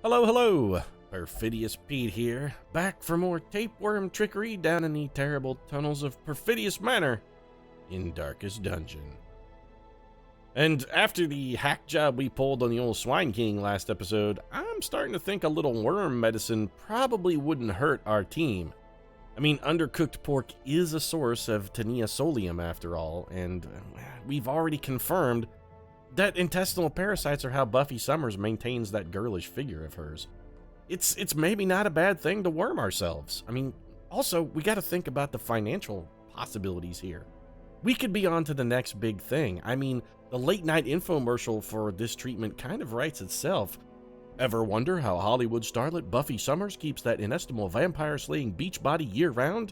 Hello, hello! Perfidious Pete here, back for more tapeworm trickery down in the terrible tunnels of Perfidious Manor in Darkest Dungeon. And after the hack job we pulled on the old Swine King last episode, I'm starting to think a little worm medicine probably wouldn't hurt our team. I mean, undercooked pork is a source of tinea solium after all, and we've already confirmed that intestinal parasites are how Buffy Summers maintains that girlish figure of hers. It's maybe not a bad thing to worm ourselves. I mean, also, we gotta think about the financial possibilities here. We could be on to the next big thing. I mean, the late night infomercial for this treatment kind of writes itself. Ever wonder how Hollywood starlet Buffy Summers keeps that inestimable vampire-slaying beach body year-round?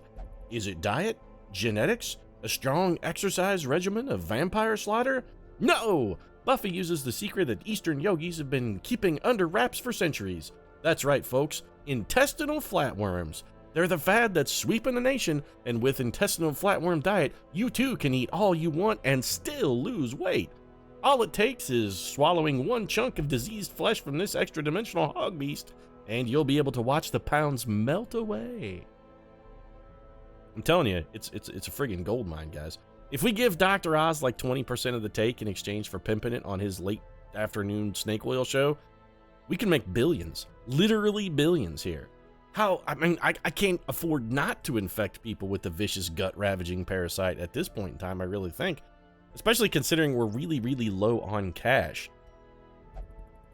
Is it diet? Genetics? A strong exercise regimen of vampire slaughter? No! Buffy uses the secret that Eastern yogis have been keeping under wraps for centuries. That's right, folks. Intestinal flatworms. They're the fad that's sweeping the nation, and with intestinal flatworm diet, you too can eat all you want and still lose weight. All it takes is swallowing one chunk of diseased flesh from this extra-dimensional hog beast, and you'll be able to watch the pounds melt away. I'm telling you, it's a friggin' gold mine, guys. If we give Dr. Oz like 20% of the take in exchange for pimping it on his late afternoon snake oil show, we can make billions, literally billions here. I can't afford not to infect people with the vicious gut-ravaging parasite at this point in time, I really think. Especially considering we're really, really low on cash.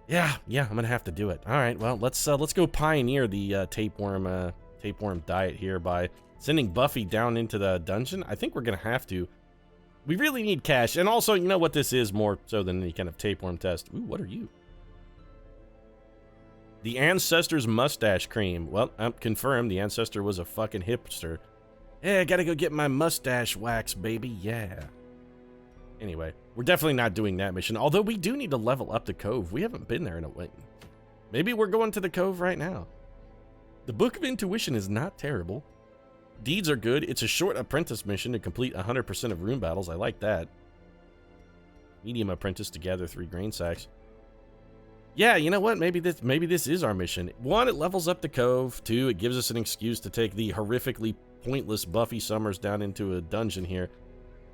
Yeah, I'm gonna have to do it. All right, well, let's go pioneer the tapeworm diet here by sending Buffy down into the dungeon. I think we're gonna have to. We really need cash, and also, you know what this is more so than any kind of tapeworm test? Ooh, what are you? The Ancestor's Mustache Cream. Well, I'm confirmed the Ancestor was a fucking hipster. Hey, I gotta go get my mustache wax, baby, yeah. Anyway, we're definitely not doing that mission, although we do need to level up the cove. We haven't been there in a while. Maybe we're going to the cove right now. The Book of Intuition is not terrible. Deeds are good. It's a short apprentice mission to complete 100% of rune battles. I like that. Medium apprentice to gather 3 grain sacks. Yeah, you know what? Maybe this is our mission. 1, it levels up the cove. 2, it gives us an excuse to take the horrifically pointless Buffy Summers down into a dungeon here.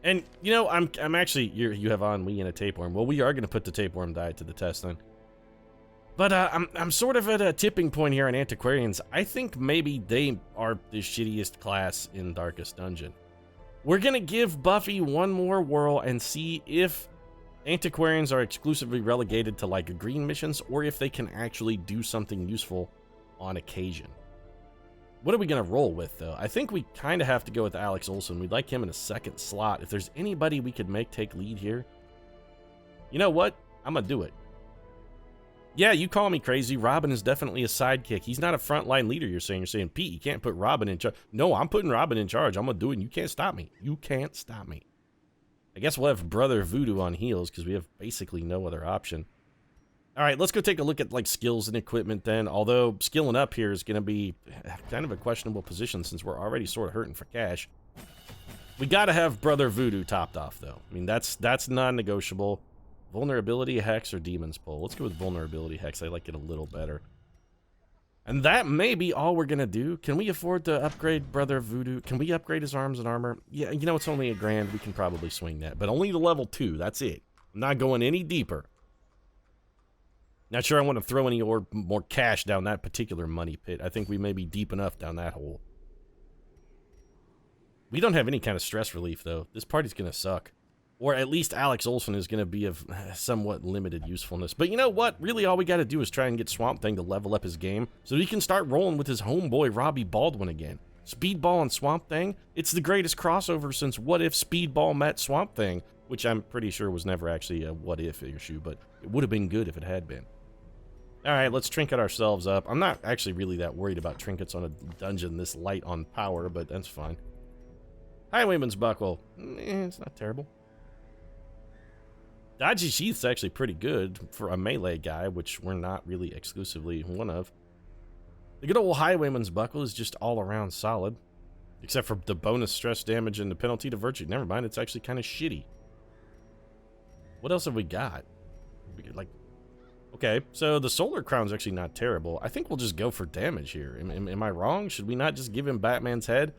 And, you know, I'm actually, you have ennui and a tapeworm. Well, we are going to put the tapeworm diet to the test then. But I'm sort of at a tipping point here on antiquarians. I think maybe they are the shittiest class in Darkest Dungeon. We're going to give Buffy one more whirl and see if antiquarians are exclusively relegated to like green missions or if they can actually do something useful on occasion. What are we going to roll with, though? I think we kind of have to go with Alex Olson. We'd like him in a second slot. If there's anybody we could make take lead here, you know what? I'm going to do it. Yeah, you call me crazy. Robin is definitely a sidekick. He's not a frontline leader, you're saying. You're saying, Pete, you can't put Robin in charge. No, I'm putting Robin in charge. I'm going to do it, and you can't stop me. You can't stop me. I guess we'll have Brother Voodoo on heels, because we have basically no other option. All right, let's go take a look at like skills and equipment then, although skilling up here is going to be kind of a questionable position since we're already sort of hurting for cash. We got to have Brother Voodoo topped off, though. I mean, that's non-negotiable. Vulnerability, Hex, or Demon's Pull. Let's go with Vulnerability, Hex. I like it a little better. And that may be all we're going to do. Can we afford to upgrade Brother Voodoo? Can we upgrade his arms and armor? Yeah, you know, it's only $1,000. We can probably swing that, but only to level 2. That's it. I'm not going any deeper. Not sure I want to throw any more cash down that particular money pit. I think we may be deep enough down that hole. We don't have any kind of stress relief, though. This party's going to suck. Or at least Alex Olson is going to be of somewhat limited usefulness. But you know what? Really, all we got to do is try and get Swamp Thing to level up his game so he can start rolling with his homeboy Robbie Baldwin again. Speedball and Swamp Thing? It's the greatest crossover since What If Speedball met Swamp Thing, which I'm pretty sure was never actually a What If issue, but it would have been good if it had been. All right, let's trinket ourselves up. I'm not actually really that worried about trinkets on a dungeon this light on power, but that's fine. Highwayman's Buckle. It's not terrible. Dodgy Sheath's actually pretty good for a melee guy, which we're not really exclusively one of. The good old Highwayman's Buckle is just all around solid. Except for the bonus stress damage and the penalty to virtue. Never mind, it's actually kind of shitty. What else have we got? We could, like, Okay, so the solar crown's actually not terrible. I think we'll just go for damage here. Am I wrong? Should we not just give him Batman's head?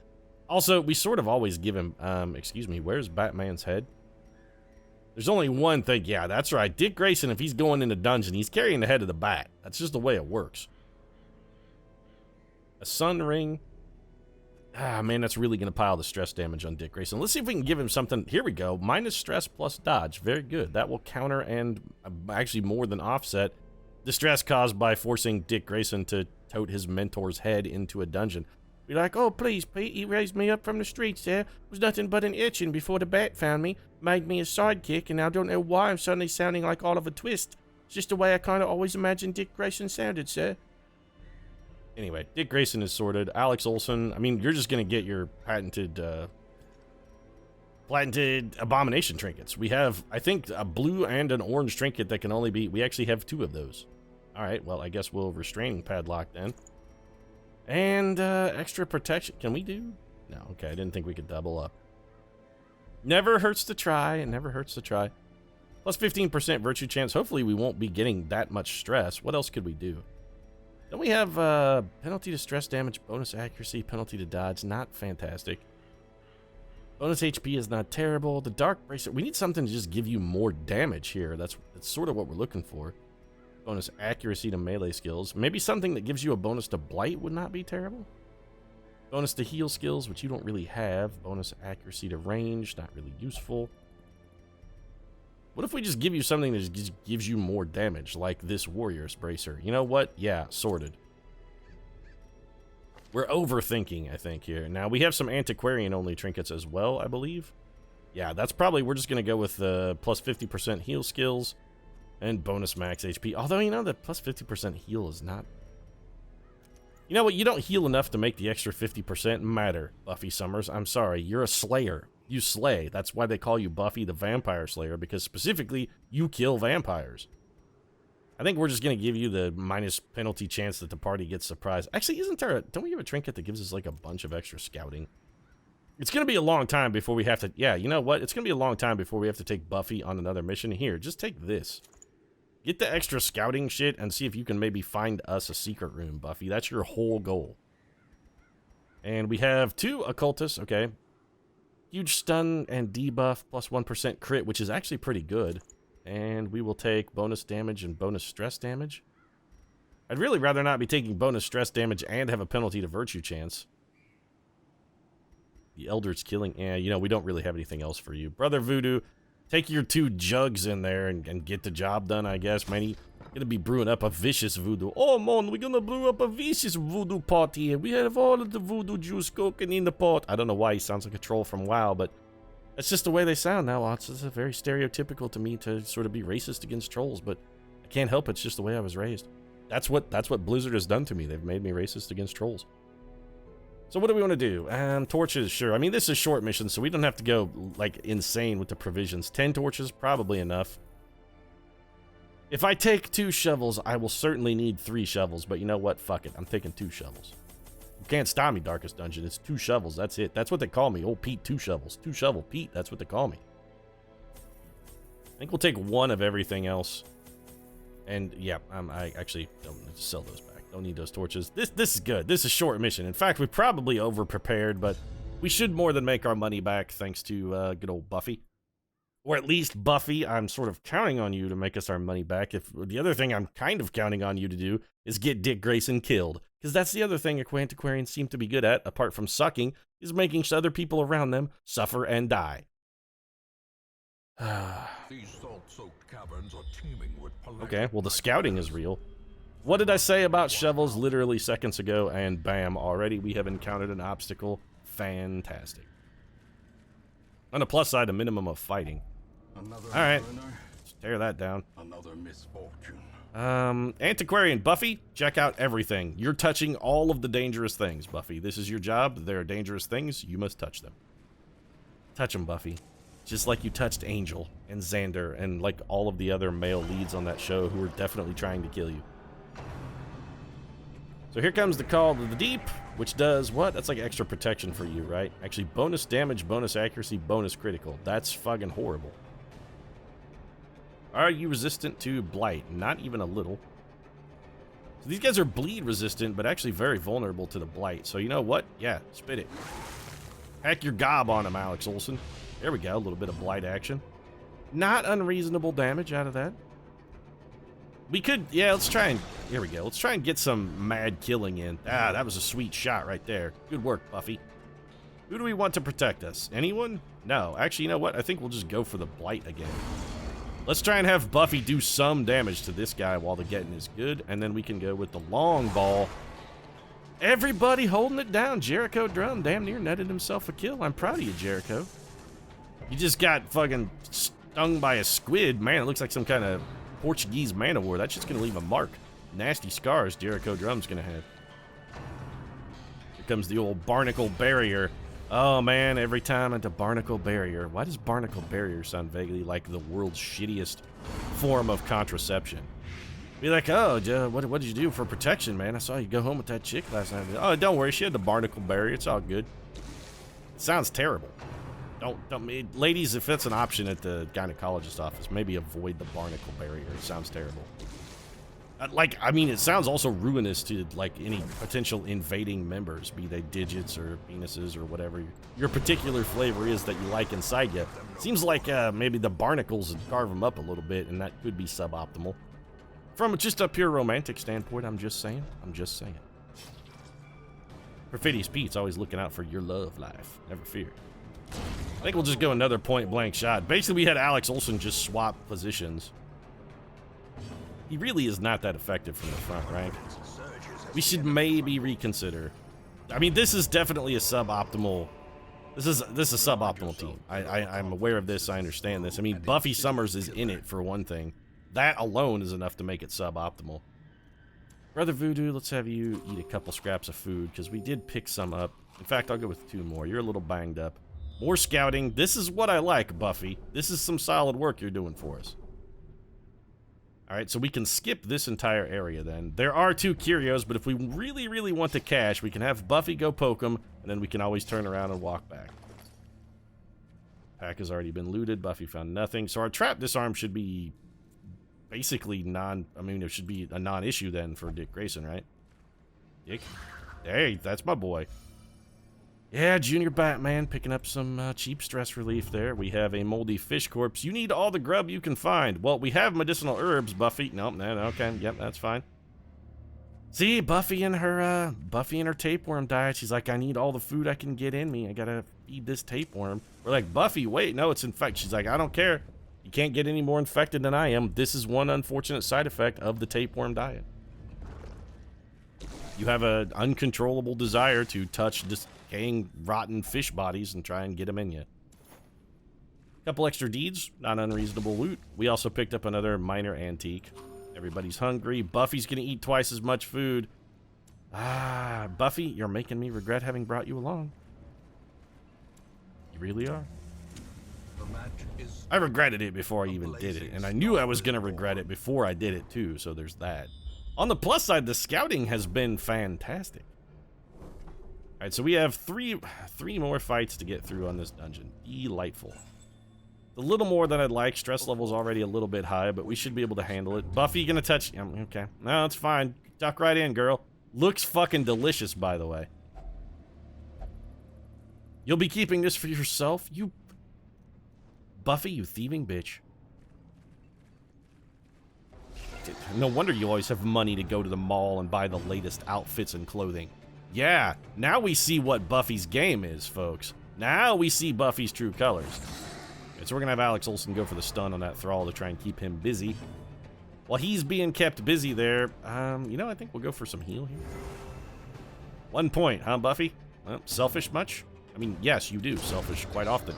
Also, we sort of always give him, excuse me, where's Batman's head? There's only one thing. Yeah, that's right. Dick Grayson, if he's going in a dungeon, he's carrying the head of the bat. That's just the way it works. A sun ring. Ah, man, that's really going to pile the stress damage on Dick Grayson. Let's see if we can give him something. Here we go. Minus stress plus dodge. Very good. That will counter and actually more than offset the stress caused by forcing Dick Grayson to tote his mentor's head into a dungeon. Be like, oh, please, Pete, he raised me up from the streets there. Was nothing but an itching before the bat found me, made me a sidekick, and I don't know why I'm suddenly sounding like Oliver Twist. It's just the way I kind of always imagined Dick Grayson sounded, sir. Anyway, Dick Grayson is sorted. Alex Olson, I mean, you're just going to get your patented abomination trinkets. We have, I think, a blue and an orange trinket that can only be, we actually have 2 of those. All right, well, I guess we'll restraining padlock then. And extra protection. Can we do? No, okay, I didn't think we could double up. Never hurts to try. It never hurts to try. Plus 15% virtue chance. Hopefully we won't be getting that much stress. What else could we do? Don't we have penalty to stress damage, bonus accuracy, penalty to dodge? Not fantastic. Bonus HP is not terrible. The dark bracelet. We need something to just give you more damage here. That's sort of what we're looking for. Bonus accuracy to melee skills. Maybe something that gives you a bonus to blight would not be terrible. Bonus to heal skills, which you don't really have. Bonus accuracy to range, not really useful. What if we just give you something that just gives you more damage, like this Warrior's Bracer? You know what? Yeah, sorted. We're overthinking, I think, here. Now, we have some antiquarian-only trinkets as well, I believe. Yeah, that's probably, we're just going to go with plus 50% heal skills and bonus max HP. Although, you know, the plus 50% heal is not... You know what? You don't heal enough to make the extra 50% matter, Buffy Summers. I'm sorry. You're a slayer. You slay. That's why they call you Buffy the Vampire Slayer, because specifically, you kill vampires. I think we're just going to give you the minus penalty chance that the party gets surprised. Actually, isn't there a... Don't we have a trinket that gives us, like, a bunch of extra scouting? It's going to be a long time before we have to... Yeah, you know what? It's going to be a long time before we have to take Buffy on another mission. Here, just take this. Get the extra scouting shit and see if you can maybe find us a secret room, Buffy. That's your whole goal. And we have 2 occultists, okay. Huge stun and debuff, plus 1% crit, which is actually pretty good. And we will take bonus damage and bonus stress damage. I'd really rather not be taking bonus stress damage and have a penalty to virtue chance. The Eldritch Killing, you know, we don't really have anything else for you. Brother Voodoo, take your 2 jugs in there and get the job done, I guess, man. You're gonna be brewing up a vicious voodoo. Oh, man, we're gonna brew up a vicious voodoo pot here. We have all of the voodoo juice cooking in the pot. I don't know why he sounds like a troll from WoW, but that's just the way they sound now. It's very stereotypical to me to sort of be racist against trolls, but I can't help it. It's just the way I was raised. That's what Blizzard has done to me. They've made me racist against trolls. So what do we want to do? Torches, sure. I mean, this is short mission, so we don't have to go, like, insane with the provisions. 10 torches, probably enough. If I take 2 shovels, I will certainly need 3 shovels, but you know what? Fuck it. I'm taking 2 shovels. You can't stop me, Darkest Dungeon. It's 2 shovels. That's it. That's what they call me. Old Pete 2 shovels. 2 shovel Pete. That's what they call me. I think we'll take 1 of everything else. And, yeah, I actually don't need to sell those back. Don't need those torches. This is good. This is a short mission. In fact, we probably over-prepared, but we should more than make our money back thanks to good old Buffy. Or at least Buffy, I'm sort of counting on you to make us our money back. If the other thing I'm kind of counting on you to do is get Dick Grayson killed. Because that's the other thing antiquarians seem to be good at, apart from sucking, is making other people around them suffer and die. These salt-soaked caverns are teeming with okay, well the scouting is real. What did I say about shovels literally seconds ago? And bam, already we have encountered an obstacle. Fantastic. On the plus side, a minimum of fighting. Alright, let's tear that down. Another misfortune. Antiquarian Buffy, check out everything. You're touching all of the dangerous things, Buffy. This is your job. There are dangerous things. You must touch them. Touch them, Buffy. Just like you touched Angel and Xander and like all of the other male leads on that show who are definitely trying to kill you. So here comes the Call to the Deep, which does what? That's like extra protection for you, right? Actually, bonus damage, bonus accuracy, bonus critical. That's fucking horrible. Are you resistant to blight? Not even a little. So these guys are bleed resistant, but actually very vulnerable to the blight. So you know what? Yeah, spit it. Hack your gob on him, Alex Olson. There we go, a little bit of blight action. Not unreasonable damage out of that. We could, yeah, let's try and, here we go. Let's try and get some mad killing in. Ah, that was a sweet shot right there. Good work, Buffy. Who do we want to protect us? Anyone? No, actually, you know what? I think we'll just go for the blight again. Let's try and have Buffy do some damage to this guy while the getting is good, and then we can go with the long ball. Everybody holding it down. Jericho Drum damn near netted himself a kill. I'm proud of you, Jericho. You just got fucking stung by a squid. Man, it looks like some kind of Portuguese man of war. That's just going to leave a mark. Nasty scars Jericho Drum's going to have. Here comes the old barnacle barrier. Oh man, every time at the barnacle barrier. Why does barnacle barrier sound vaguely like the world's shittiest form of contraception? Be like, oh, what did you do for protection, man? I saw you go home with that chick last night. Oh, don't worry, she had the barnacle barrier. It's all good. Sounds terrible. Don't, ladies, if that's an option at the gynecologist office, maybe avoid the barnacle barrier. It sounds terrible. I mean, it sounds also ruinous to, like, any potential invading members, be they digits or penises or whatever your particular flavor is that you like inside you. Seems like maybe the barnacles would carve them up a little bit, and that could be suboptimal. From just a pure romantic standpoint, I'm just saying. Perfidious Pete's always looking out for your love life. Never fear. I think we'll just go another point-blank shot. Basically, we had Alex Olson just swap positions. He really is not that effective from the front rank. We should maybe reconsider. I mean, this is definitely a suboptimal. This is a suboptimal team. I'm aware of this. I understand this. I mean, Buffy Summers is in it for one thing. That alone is enough to make it suboptimal. Brother Voodoo, let's have you eat a couple scraps of food because we did pick some up. In fact, I'll go with 2 more. You're a little banged up. More scouting. This is what I like, Buffy. This is some solid work you're doing for us. Alright, so we can skip this entire area then. There are 2 curios, but if we really, really want to cash, we can have Buffy go poke them, and then we can always turn around and walk back. Pack has already been looted. Buffy found nothing. So our trap disarm should be basically it should be a non-issue then for Dick Grayson, right? Dick? Hey, that's my boy. Yeah, Junior Batman picking up some cheap stress relief there. We have a moldy fish corpse. You need all the grub you can find. Well, we have medicinal herbs, Buffy. Nope, no, okay, yep, that's fine. See, Buffy and her tapeworm diet. She's like, I need all the food I can get in me. I gotta feed this tapeworm. We're like, Buffy, wait, no, it's infected. She's like, I don't care. You can't get any more infected than I am. This is one unfortunate side effect of the tapeworm diet. You have an uncontrollable desire to touch decaying, rotten fish bodies and try and get them in you. Couple extra deeds, not unreasonable loot. We also picked up another minor antique. Everybody's hungry. Buffy's gonna eat twice as much food. Ah, Buffy, you're making me regret having brought you along. You really are. I regretted it before I even did it, and I knew I was gonna regret it before I did it too, so there's that. On the plus side, the scouting has been fantastic. Alright, so we have three more fights to get through on this dungeon. Delightful. A little more than I'd like. Stress level's already a little bit high, but we should be able to handle it. Buffy, gonna touch... okay. No, it's fine. Duck right in, girl. Looks fucking delicious, by the way. You'll be keeping this for yourself? You... Buffy, you thieving bitch. No wonder you always have money to go to the mall and buy the latest outfits and clothing. Yeah, now we see what Buffy's game is, folks. Now we see Buffy's true colors. Okay, so we're gonna have Alex Olson go for the stun on that thrall to try and keep him busy. While he's being kept busy there, you know, I think we'll go for some heal here. 1 point, huh, Buffy? Well, selfish much? I mean, yes, you do selfish quite often.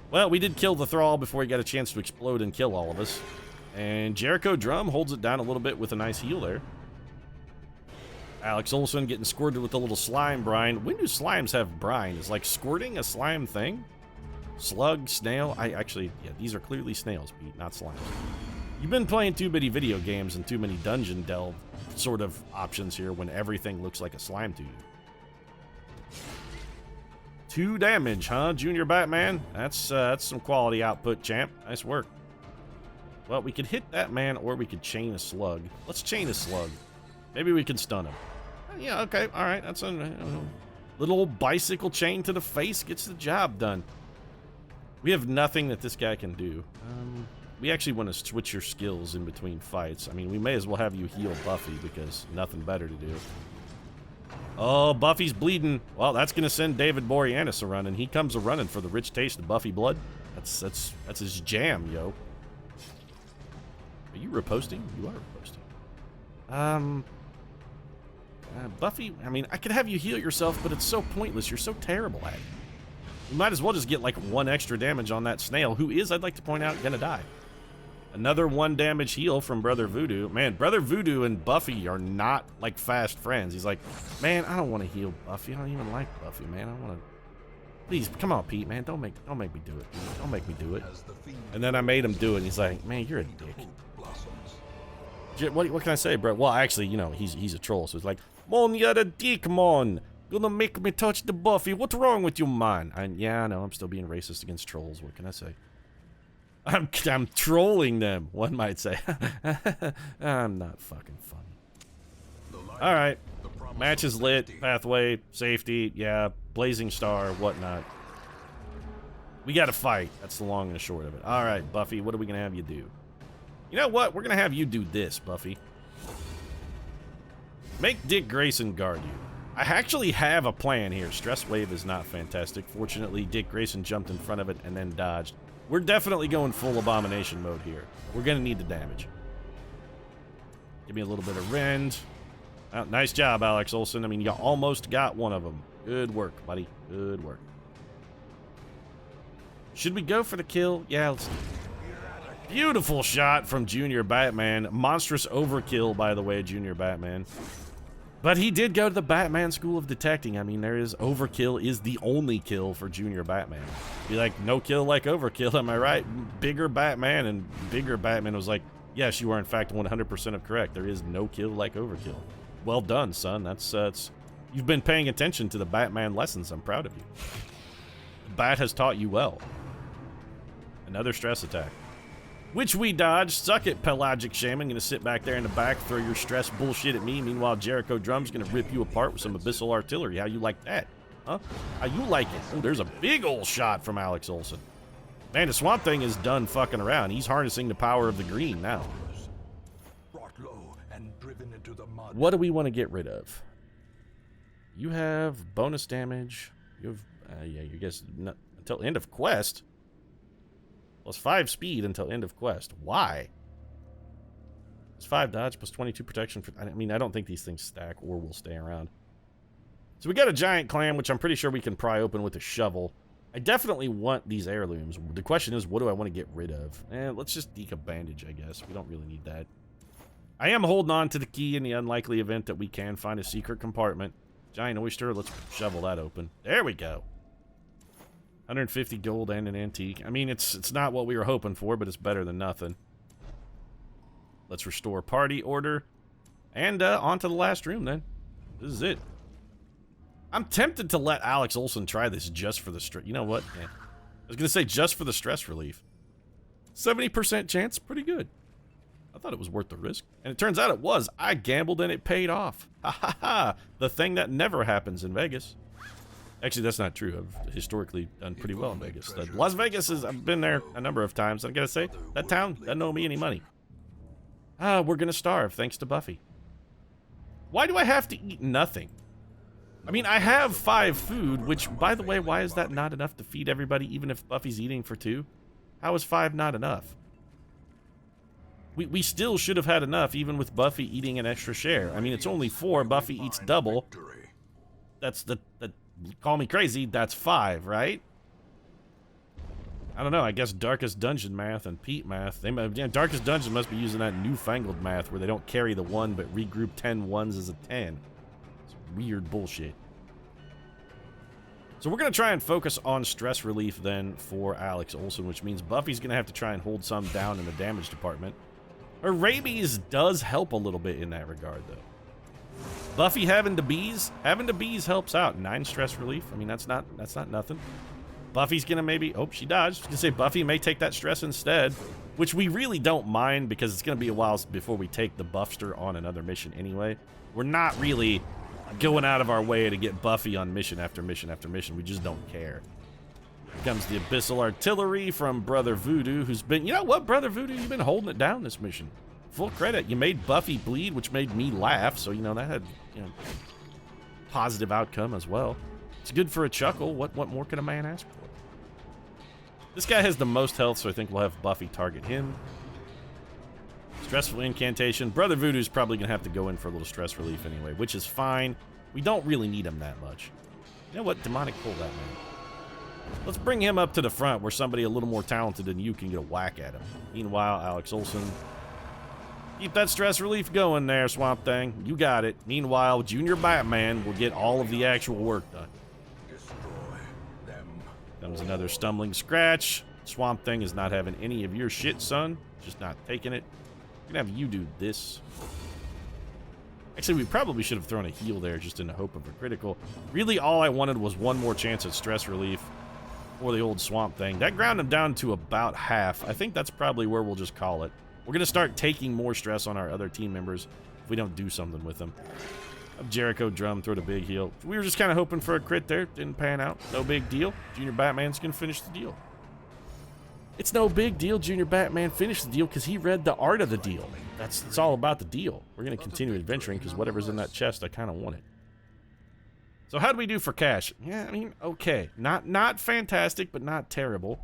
Well, we did kill the thrall before he got a chance to explode and kill all of us. And Jericho Drum holds it down a little bit with a nice heal there. Alex Olson getting squirted with a little slime brine. When do slimes have brine? Is like squirting a slime thing? Slug, snail? Yeah, these are clearly snails, Pete, not slimes. You've been playing too many video games and too many dungeon delve sort of options here when everything looks like a slime to you. 2 damage, huh, Junior Batman? That's some quality output, champ. Nice work. Well, we could hit that man, or we could chain a slug. Let's chain a slug. Maybe we can stun him. Yeah, okay, all right. That's a little bicycle chain to the face gets the job done. We have nothing that this guy can do. We actually want to switch your skills in between fights. I mean, we may as well have you heal Buffy because nothing better to do. Oh, Buffy's bleeding. Well, that's going to send David Boreanaz a running. He comes a running for the rich taste of Buffy blood. That's his jam, yo. Are you reposting? You are reposting. Buffy, I mean, I could have you heal yourself, but it's so pointless. You're so terrible at it. You might as well just get like 1 extra damage on that snail, who is, I'd like to point out, gonna die. Another 1 damage heal from Brother Voodoo. Man, Brother Voodoo and Buffy are not like fast friends. He's like, man, I don't want to heal Buffy. I don't even like Buffy, man. I want to. Please, come on, Pete, man. Don't make me do it. Pete. Don't make me do it. And then I made him do it. And he's like, man, you're a dick. What can I say, bro? Well, actually, you know, he's a troll, so he's like, mon, you're a dick, mon. Gonna make me touch the Buffy. What's wrong with you, man? And yeah, I know, I'm still being racist against trolls. What can I say? I'm trolling them, one might say. I'm not fucking funny. All right. Match is lit. Pathway, safety, yeah, blazing star, whatnot. We got to fight. That's the long and the short of it. All right, Buffy, what are we going to have you do? You know what? We're going to have you do this, Buffy. Make Dick Grayson guard you. I actually have a plan here. Stress wave is not fantastic. Fortunately, Dick Grayson jumped in front of it and then dodged. We're definitely going full abomination mode here. We're going to need the damage. Give me a little bit of rend. Oh, nice job, Alex Olsen. I mean, you almost got one of them. Good work, buddy. Good work. Should we go for the kill? Yeah, let's do it. Beautiful shot from Junior Batman. Monstrous overkill, by the way, Junior Batman. But he did go to the Batman School of Detecting. I mean, there is overkill is the only kill for Junior Batman. Be like, no kill like overkill, am I right? Bigger Batman, and Bigger Batman was like, yes, you are in fact 100% correct. There is no kill like overkill. Well done, son. That's you've been paying attention to the Batman lessons. I'm proud of you. The Bat has taught you well. Another stress attack. Which we dodged. Suck it, Pelagic Shaman. Gonna sit back there in the back, throw your stress bullshit at me. Meanwhile, Jericho Drum's gonna rip you apart with some abyssal artillery. How you like that? Huh? How you like it? Oh, there's a big old shot from Alex Olsen. Man, the Swamp Thing is done fucking around. He's harnessing the power of the green now. What do we want to get rid of? You have bonus damage. You have, yeah, you guess until end of quest. Plus 5 speed until end of quest. Why? Plus 5 dodge, plus 22 protection. For, I mean, I don't think these things stack or will stay around. So we got a giant clam, which I'm pretty sure we can pry open with a shovel. I definitely want these heirlooms. The question is, what do I want to get rid of? Let's just deke a bandage, I guess. We don't really need that. I am holding on to the key in the unlikely event that we can find a secret compartment. Giant oyster, let's shovel that open. There we go. 150 gold and an antique. I mean, it's not what we were hoping for, but it's better than nothing. Let's restore party order. And on to the last room, then. This is it. I'm tempted to let Alex Olsen try this just for the stress. You know what? Yeah. I was going to say just for the stress relief. 70% chance, pretty good. I thought it was worth the risk. And it turns out it was. I gambled and it paid off. Ha ha ha. The thing that never happens in Vegas. Actually, that's not true. I've historically done pretty well in Vegas. Las Vegas is, I've been there a number of times. I gotta say, that town doesn't owe me any money. We're gonna starve thanks to Buffy. Why do I have to eat nothing? I mean, I have 5 food, which, by the way, why is that not enough to feed everybody, even if Buffy's eating for 2? How is 5 not enough? We still should have had enough, even with Buffy eating an extra share. I mean, it's only 4. Buffy eats double. That's call me crazy, that's 5, right? I don't know, I guess Darkest Dungeon math and Pete math. Darkest Dungeon must be using that newfangled math where they don't carry the 1 but regroup 10 ones as a 10. It's weird bullshit. So we're going to try and focus on stress relief then for Alex Olsen, which means Buffy's going to have to try and hold some down in the damage department. Her rabies does help a little bit in that regard, though. Buffy having the bees helps out. 9 stress relief. I mean, that's not nothing. Buffy's gonna maybe, oh, she dodged. I was gonna say Buffy may take that stress instead, which we really don't mind because it's gonna be a while before we take the Buffster on another mission anyway. We're not really going out of our way to get Buffy on mission after mission after mission. We just don't care. Here comes the Abyssal Artillery from Brother Voodoo, who's been, you know what, Brother Voodoo, you've been holding it down this mission. Full credit. You made Buffy bleed, which made me laugh, so, you know, that had, you know, positive outcome as well. It's good for a chuckle. What more can a man ask for? This guy has the most health, so I think we'll have Buffy target him. Stressful incantation. Brother Voodoo's probably going to have to go in for a little stress relief anyway, which is fine. We don't really need him that much. You know what? Demonic pull that man. Let's bring him up to the front where somebody a little more talented than you can get a whack at him. Meanwhile, Alex Olsen. Keep that stress relief going there, Swamp Thing. You got it. Meanwhile, Junior Batman will get all of the actual work done. Destroy them. Comes another stumbling scratch. Swamp Thing is not having any of your shit, son. Just not taking it. We're gonna have you do this. Actually, we probably should have thrown a heal there just in the hope of a critical. Really, all I wanted was one more chance at stress relief for the old Swamp Thing. That ground him down to about half. I think that's probably where we'll just call it. We're going to start taking more stress on our other team members if we don't do something with them. Jericho Drum, throw the big heal. We were just kind of hoping for a crit there. Didn't pan out. No big deal. Junior Batman's going to finish the deal. It's no big deal. Junior Batman finished the deal because he read the art of the deal. It's all about the deal. We're going to continue adventuring because whatever's in that chest, I kind of want it. So how do we do for cash? Yeah, I mean, okay. Not fantastic, but not terrible.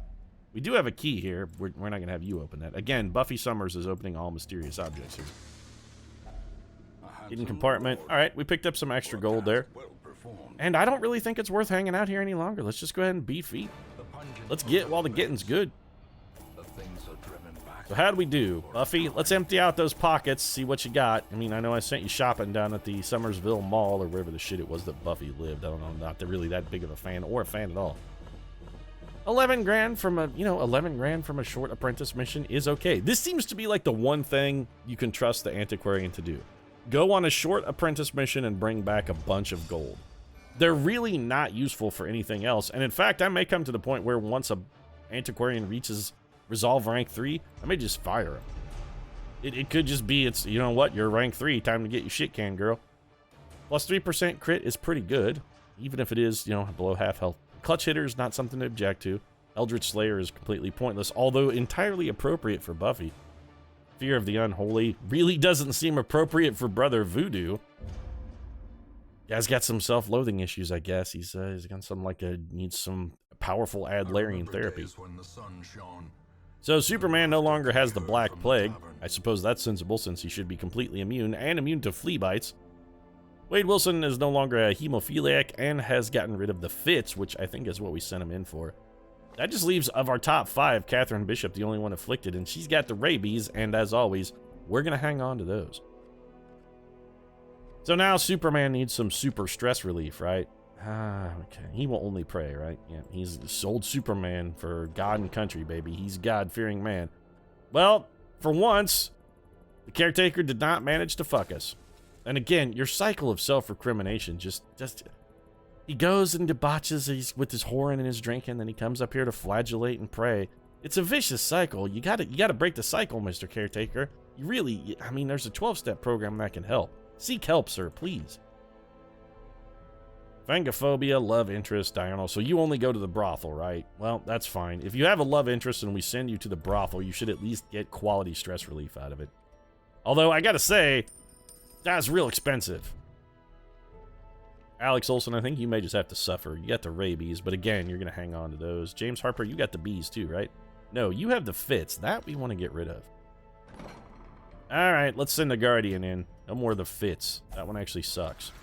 We do have a key here. We're not going to have you open that. Again, Buffy Summers is opening all mysterious objects here. Hidden compartment. All right, we picked up some extra gold there. And I don't really think it's worth hanging out here any longer. Let's just go ahead and beat feet. Let's get while the getting's good. So how do we do? Buffy, let's empty out those pockets, see what you got. I mean, I know I sent you shopping down at the Summersville Mall or wherever the shit it was that Buffy lived. I don't know, not really that big of a fan or a fan at all. 11 grand from a, 11 grand from a short apprentice mission is okay. This seems to be like the one thing you can trust the antiquarian to do. Go on a short apprentice mission and bring back a bunch of gold. They're really not useful for anything else. And in fact, I may come to the point where once a antiquarian reaches resolve rank 3, I may just fire him. It could just be, it's, you know what, you're rank 3, time to get your shit canned, girl. Plus 3% crit is pretty good, even if it is, below half health. Clutch hitter is not something to object to. Eldritch Slayer is completely pointless, although entirely appropriate for Buffy. Fear of the Unholy really doesn't seem appropriate for Brother Voodoo. Guy's got some self-loathing issues, I guess. He's got some, needs some powerful Adlarian therapy. So Superman no longer has the Black Plague. I suppose that's sensible since he should be completely immune and immune to flea bites. Wade Wilson is no longer a hemophiliac and has gotten rid of the fits, which I think is what we sent him in for. That just leaves, of our top 5, Catherine Bishop the only one afflicted, and she's got the rabies, and as always, we're going to hang on to those. So now Superman needs some super stress relief, right? Okay. He will only pray, right? Yeah, he's sold Superman for God and country, baby. He's God-fearing man. Well, for once, the caretaker did not manage to fuck us. And again, your cycle of self-recrimination just he goes and debauches with his whoring and his drinking, then he comes up here to flagellate and pray. It's a vicious cycle. You gotta break the cycle, Mr. Caretaker. You really, I mean, there's a 12-step program that can help. Seek help, sir, please. Fangophobia, love interest, diurnal. So you only go to the brothel, right? Well, that's fine. If you have a love interest and we send you to the brothel, you should at least get quality stress relief out of it. Although, I gotta say, that's real expensive. Alex Olsen, I think you may just have to suffer. You got the rabies, but again, you're going to hang on to those. James Harper, you got the bees too, right? No, you have the fits. That we want to get rid of. All right, let's send the Guardian in. No more of the fits. That one actually sucks.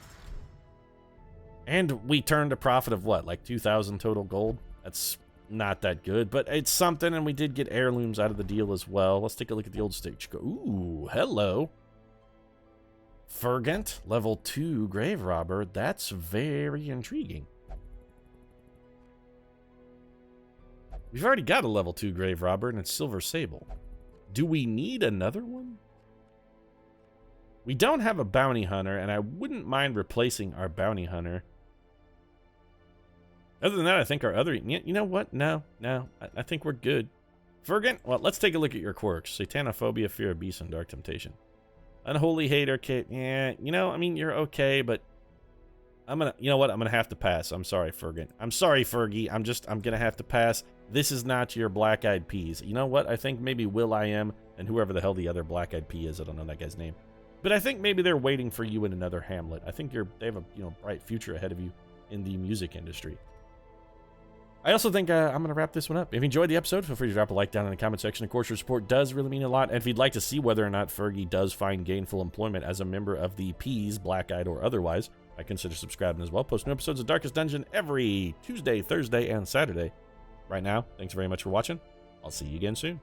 And we turned a profit of what, like 2,000 total gold? That's not that good, but it's something, and we did get heirlooms out of the deal as well. Let's take a look at the old stage. Ooh, hello. Fergant, level 2 grave robber. That's very intriguing. We've already got a level 2 grave robber, and it's Silver Sable. Do we need another one? We don't have a bounty hunter, and I wouldn't mind replacing our bounty hunter. Other than that, I think our other... You know what? No. I think we're good. Fergan, well, let's take a look at your quirks. Satanophobia, fear of beasts, and dark temptation. Unholy hater, kit. Yeah, you know, I mean, you're okay, but... you know what? I'm gonna have to pass. I'm sorry, Fergan. I'm sorry, Fergie. I'm gonna have to pass. This is not your Black Eyed Peas. You know what? I think maybe Will.i.am and whoever the hell the other Black Eyed Pea is. I don't know that guy's name. But I think maybe they're waiting for you in another Hamlet. I think they have a bright future ahead of you in the music industry. I also think I'm going to wrap this one up. If you enjoyed the episode, feel free to drop a like down in the comment section. Of course, your support does really mean a lot. And if you'd like to see whether or not Fergie does find gainful employment as a member of the Peas, Black-Eyed or otherwise, I consider subscribing as well. Post new episodes of Darkest Dungeon every Tuesday, Thursday, and Saturday. Right now, thanks very much for watching. I'll see you again soon.